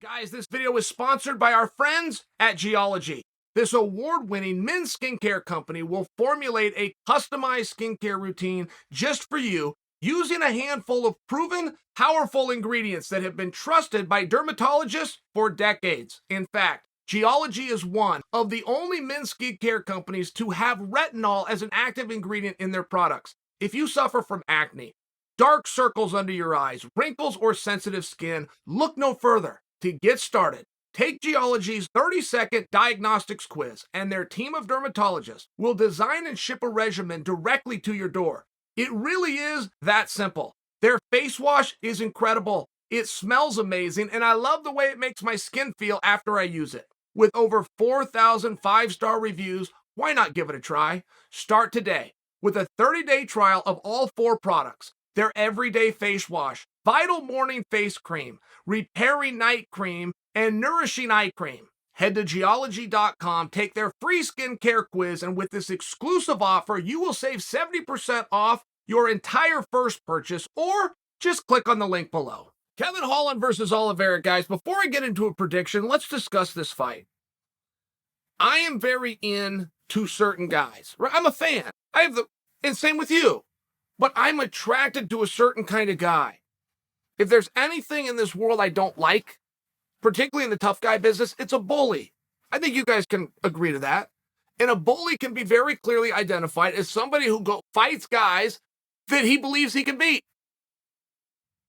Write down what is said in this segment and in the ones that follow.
Guys, this video is sponsored by our friends at Geology. This award-winning men's skincare company will formulate a customized skincare routine just for you using a handful of proven, powerful ingredients that have been trusted by dermatologists for decades. In fact, Geology is one of the only men's skincare companies to have retinol as an active ingredient in their products. If you suffer from acne, dark circles under your eyes, wrinkles, or sensitive skin, look no further. To get started, take Geology's 30-second diagnostics quiz, and their team of dermatologists will design and ship a regimen directly to your door. It really is that simple. Their face wash is incredible. It smells amazing, and I love the way it makes my skin feel after I use it. With over 4,000 five-star reviews, why not give it a try? Start today with a 30-day trial of all 4 products. Their everyday face wash, vital morning face cream, repairing night cream, and nourishing eye cream. Head to geology.com, take their free skincare quiz, and with this exclusive offer, you will save 70% off your entire first purchase, or just click on the link below. Kevin Holland versus Oliveira, guys. Before I get into a prediction, let's discuss this fight. I am very into certain guys. I'm a fan. And same with you. But I'm attracted to a certain kind of guy. If there's anything in this world I don't like, particularly in the tough guy business, it's a bully. I think you guys can agree to that. And a bully can be very clearly identified as somebody who fights guys that he believes he can beat.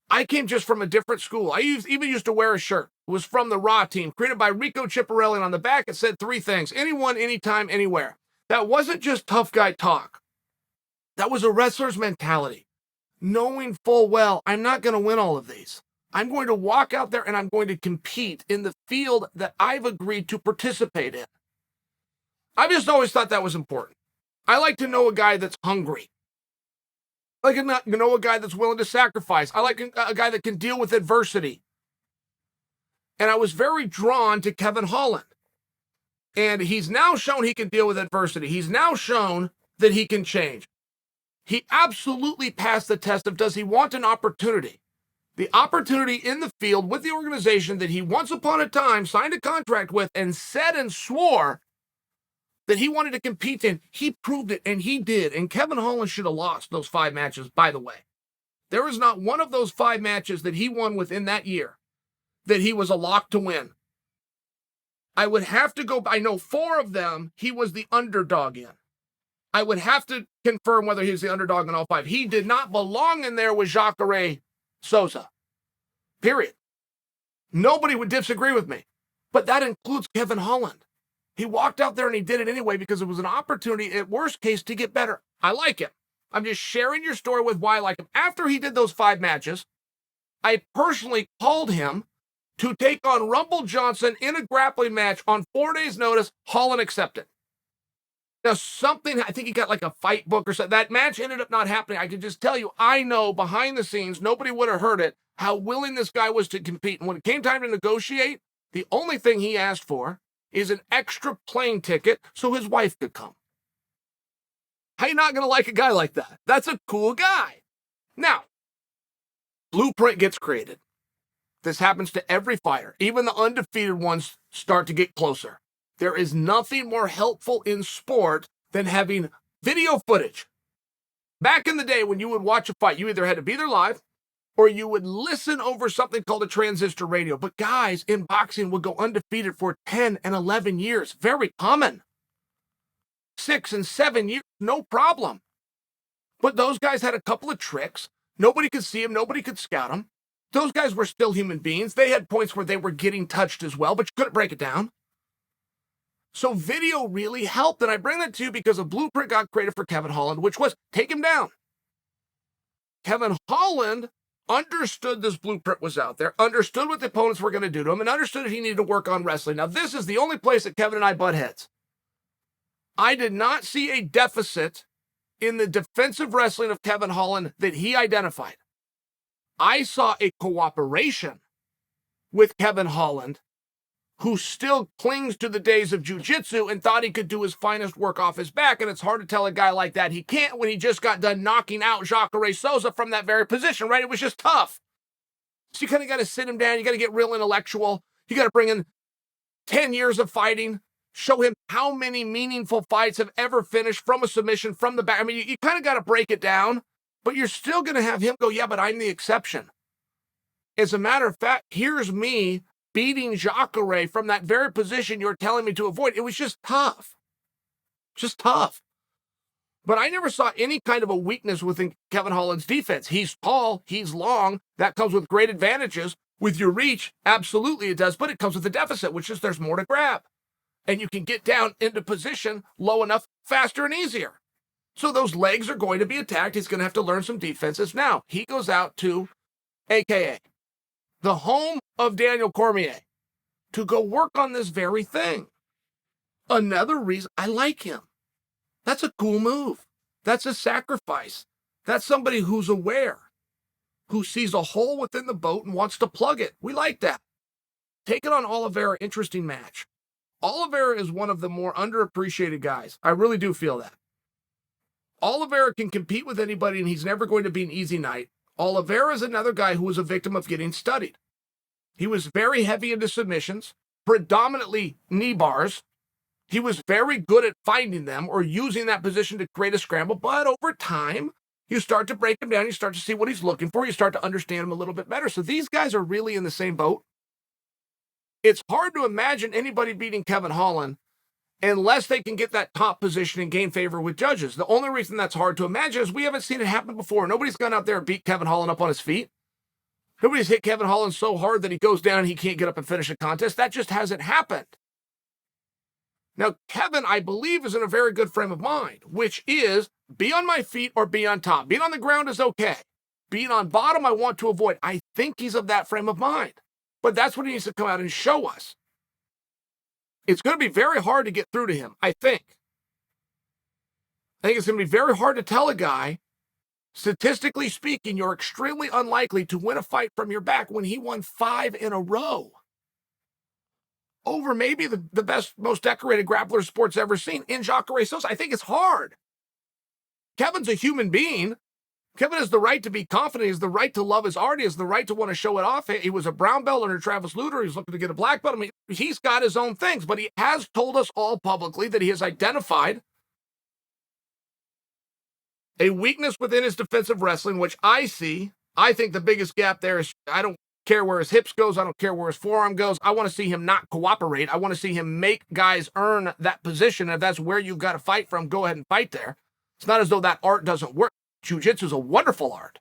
I came just from a different school. I even used to wear a shirt. It was from the Raw team, created by Rico Chiapparelli, and on the back it said 3 things: anyone, anytime, anywhere. That wasn't just tough guy talk. That was a wrestler's mentality, knowing full well, I'm not going to win all of these. I'm going to walk out there and I'm going to compete in the field that I've agreed to participate in. I've just always thought that was important. I like to know a guy that's hungry. I like to know a guy that's willing to sacrifice. I like a guy that can deal with adversity. And I was very drawn to Kevin Holland. And he's now shown he can deal with adversity. He's now shown that he can change. He absolutely passed the test of, does he want an opportunity? The opportunity in the field with the organization that he once upon a time signed a contract with and said and swore that he wanted to compete in. He proved it, and he did. And Kevin Holland should have lost those 5 matches, by the way. There is not one of those 5 matches that he won within that year that he was a lock to win. I would have to go, I know 4 of them he was the underdog in. I would have to confirm whether he was the underdog in all 5. He did not belong in there with Jacare Souza. Period. Nobody would disagree with me. But that includes Kevin Holland. He walked out there and he did it anyway because it was an opportunity, at worst case, to get better. I like him. I'm just sharing your story with why I like him. After he did those 5 matches, I personally called him to take on Rumble Johnson in a grappling match on 4 days' notice. Holland accepted. Now, I think he got like a fight book or something. That match ended up not happening. I can just tell you, I know behind the scenes, nobody would have heard it, how willing this guy was to compete. And when it came time to negotiate, the only thing he asked for is an extra plane ticket so his wife could come. How you not going to like a guy like that? That's a cool guy. Now, blueprint gets created. This happens to every fighter. Even the undefeated ones start to get closer. There is nothing more helpful in sport than having video footage. Back in the day when you would watch a fight, you either had to be there live or you would listen over something called a transistor radio. But guys in boxing would go undefeated for 10 and 11 years. Very common. 6 and 7 years, no problem. But those guys had a couple of tricks. Nobody could see them. Nobody could scout them. Those guys were still human beings. They had points where they were getting touched as well, but you couldn't break it down. So video really helped, and I bring that to you because a blueprint got created for Kevin Holland, which was take him down. Kevin Holland understood this blueprint was out there, understood what the opponents were going to do to him, and understood that he needed to work on wrestling. Now, this is the only place that Kevin and I butt heads. I did not see a deficit in the defensive wrestling of Kevin Holland that he identified. I saw a cooperation with Kevin Holland, who still clings to the days of jiu-jitsu and thought he could do his finest work off his back. And it's hard to tell a guy like that he can't when he just got done knocking out Jacare Souza from that very position, right? It was just tough. So you kind of got to sit him down. You got to get real intellectual. You got to bring in 10 years of fighting, show him how many meaningful fights have ever finished from a submission from the back. I mean, you kind of got to break it down, but you're still going to have him go, yeah, but I'm the exception. As a matter of fact, here's me beating Jacare from that very position you're telling me to avoid. It was just tough. Just tough. But I never saw any kind of a weakness within Kevin Holland's defense. He's tall, he's long. That comes with great advantages. With your reach, absolutely it does, but it comes with a deficit, which is there's more to grab. And you can get down into position low enough, faster and easier. So those legs are going to be attacked. He's going to have to learn some defenses. Now, he goes out to AKA, the home of Daniel Cormier, to go work on this very thing. Another reason I like him. That's a cool move. That's a sacrifice. That's somebody who's aware, who sees a hole within the boat and wants to plug it. We like that. Take it on Oliveira, interesting match. Oliveira is one of the more underappreciated guys. I really do feel that. Oliveira can compete with anybody, and he's never going to be an easy night. Oliveira is another guy who was a victim of getting studied. He was very heavy into submissions, predominantly knee bars. He was very good at finding them or using that position to create a scramble, but over time, you start to break him down, you start to see what he's looking for, you start to understand him a little bit better. So these guys are really in the same boat. It's hard to imagine anybody beating Kevin Holland unless they can get that top position and gain favor with judges. The only reason that's hard to imagine is we haven't seen it happen before. Nobody's gone out there and beat Kevin Holland up on his feet. Nobody's hit Kevin Holland so hard that he goes down and he can't get up and finish a contest. That just hasn't happened. Now, Kevin, I believe, is in a very good frame of mind, which is be on my feet or be on top. Being on the ground is okay. Being on bottom, I want to avoid. I think he's of that frame of mind. But that's what he needs to come out and show us. It's going to be very hard to get through to him, I think. I think it's going to be very hard to tell a guy, statistically speaking, you're extremely unlikely to win a fight from your back when he won 5 in a row. Over maybe the best, most decorated grappler sports ever seen in Jacare Souza. I think it's hard. Kevin's a human being. Kevin has the right to be confident. He has the right to love his art. He has the right to want to show it off. He was a brown belt under Travis Lutter. He's looking to get a black belt. I mean, he's got his own things, but he has told us all publicly that he has identified a weakness within his defensive wrestling, which I see. I think the biggest gap there is I don't care where his hips goes. I don't care where his forearm goes. I want to see him not cooperate. I want to see him make guys earn that position. If that's where you've got to fight from, go ahead and fight there. It's not as though that art doesn't work. Jiu-jitsu is a wonderful art.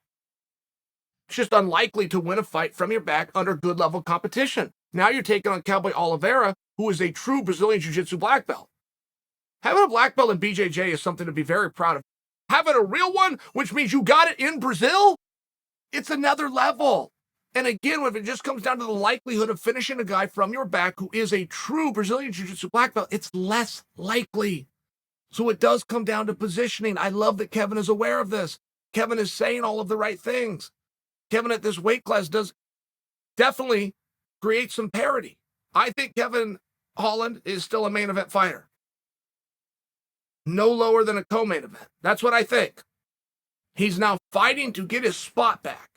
It's just unlikely to win a fight from your back under good level competition. Now you're taking on Cowboy Oliveira, who is a true Brazilian Jiu-Jitsu black belt. Having a black belt in BJJ is something to be very proud of. Having a real one, which means you got it in Brazil, it's another level. And again, when it just comes down to the likelihood of finishing a guy from your back who is a true Brazilian Jiu-Jitsu black belt, it's less likely. So it does come down to positioning. I love that Kevin is aware of this. Kevin is saying all of the right things. Kevin at this weight class does definitely create some parity. I think Kevin Holland is still a main event fighter. No lower than a co-main event. That's what I think. He's now fighting to get his spot back.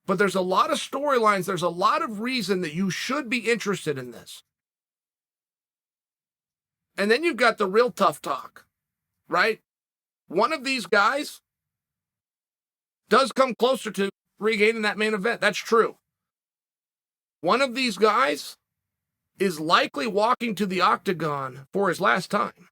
But there's a lot of storylines. There's a lot of reason that you should be interested in this. And then you've got the real tough talk, right? One of these guys does come closer to regaining that main event. That's true. One of these guys is likely walking to the octagon for his last time.